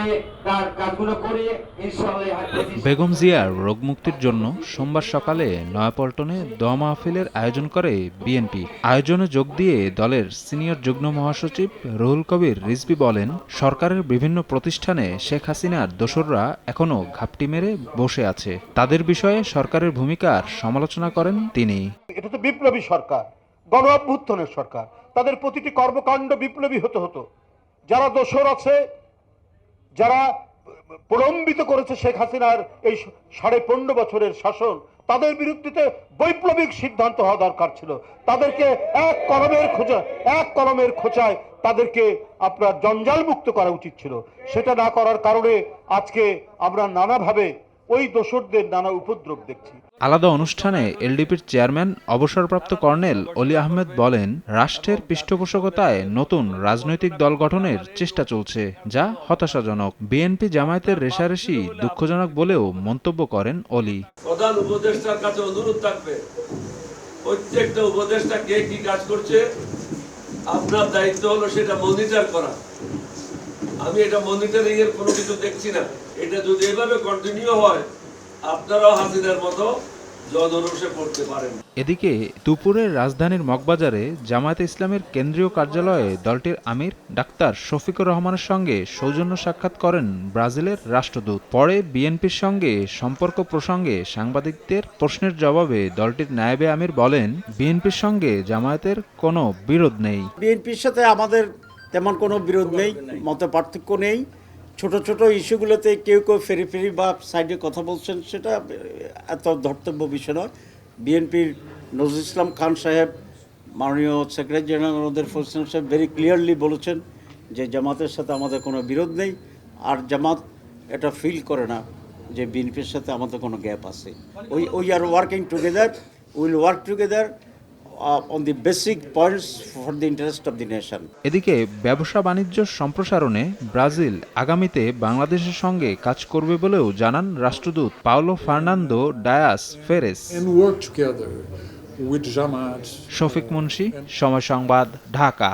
সে তার কাজগুলো করে ইনশাআল্লাহ। বেগম জিয়ার রোগমুক্তির জন্য সোমবার সকালে নয়াপল্টনে দোয়া মাহফিলের আয়োজন করে বিএনপি। আয়োজনে যোগ দিয়ে দলের সিনিয়র যুগ্ম মহাসচিব রুহুল কবির রিজভী বলেন, সরকারের বিভিন্ন প্রতিষ্ঠানে শেখ হাসিনার দোসররা এখনও ঘাপটি মেরে বসে আছে। তাদের বিষয়ে সরকারের ভূমিকার সমালোচনা করেন তিনি। এটা তো বিপ্লবী সরকার, গণ অভ্যুত্থানের সরকার, তাদের প্রতিটি কর্মকাণ্ড বিপ্লবী হতে হতো। যারা দোসর আছে, যারা প্রলম্বিত করেছে শেখ হাসিনার এই 15.5 বছরের শাসন, তাদের বিরুদ্ধে বৈপ্লবিক সিদ্ধান্ত হওয়া দরকার ছিল। তাদেরকে এক কলমের খোঁচায় তাদেরকে আপনার জঞ্জাল মুক্ত করা উচিত ছিল। সেটা না করার কারণে আজকে আমরা নানাভাবে ওই দোসরদের নানা উপদ্রব দেখছি। আলাদা অনুষ্ঠানে এলডিপির চেয়ারম্যান অবসরপ্রাপ্ত কর্নেল অলি আহমেদ বলেন, রাষ্ট্রের পৃষ্ঠপোষকতায় নতুন রাজনৈতিক দল গঠনের চেষ্টা চলছে, যা হতাশাজনক। বিএনপি জামায়াতের রেষারেষি দুঃখজনক বলেও মন্তব্য করেন অলি। প্রধান উপদেষ্টার কাছে অনুরোধ থাকবে, প্রত্যেকটা উপদেষ্টা কে কি কাজ করছে, আপনার দায়িত্ব হলো সেটা মনিটর করা। আমি এটা মনিটরিং এর কোনো কিছু দেখছি না। এটা যদি এভাবে কন্টিনিউ হয়, আপনারাও হাসিনার মতো জনরোষে পড়তে পারেন। এদিকে দুপুরে রাজধানীর মগবাজারে জামায়াতে ইসলামের কেন্দ্রীয় কার্যালয়ে দলটির আমির ডাক্তার শফিকুর রহমানের সঙ্গে সৌজন্য সাক্ষাৎ করেন ব্রাজিলের রাষ্ট্রদূত। পরে বিএনপির সঙ্গে সম্পর্ক প্রসঙ্গে সাংবাদিকদের প্রশ্নের জবাবে দলটির নায়েবে আমির বলেন, বিএনপির সঙ্গে জামায়াতের কোনো বিরোধ নেই। বিএনপির সাথে আমাদের তেমন কোনো বিরোধ নেই, মত পার্থক্য নেই। ছোট ছোট ইস্যুগুলোতে কেউ কেউ ফেরি ফেরি বা সাইডে কথা বলছেন, সেটা এত ধর্তব্য বিষয় নয়। বিএনপির নজরুল ইসলাম খান সাহেব, মাননীয় সেক্রেটারি জেনারেল ওদের ফোর্সেন সাহেব ভেরি ক্লিয়ারলি বলেছেন যে জামাতের সাথে আমাদের কোনো বিরোধ নেই, আর জামাত এটা ফিল করে না যে বিএনপির সাথে আমাদের কোনো গ্যাপ আছে। We are working together, will work together on the basic points for the interest of the nation. এদিকে ব্যবসা বাণিজ্য সম্প্রসারণে ব্রাজিল আগামীতে বাংলাদেশের সঙ্গে কাজ করবে বলেও জানান রাষ্ট্রদূত পাওলো ফার্নান্দো ডায়াস ফেরেস। শফিক মুন্সি, সময় সংবাদ, ঢাকা।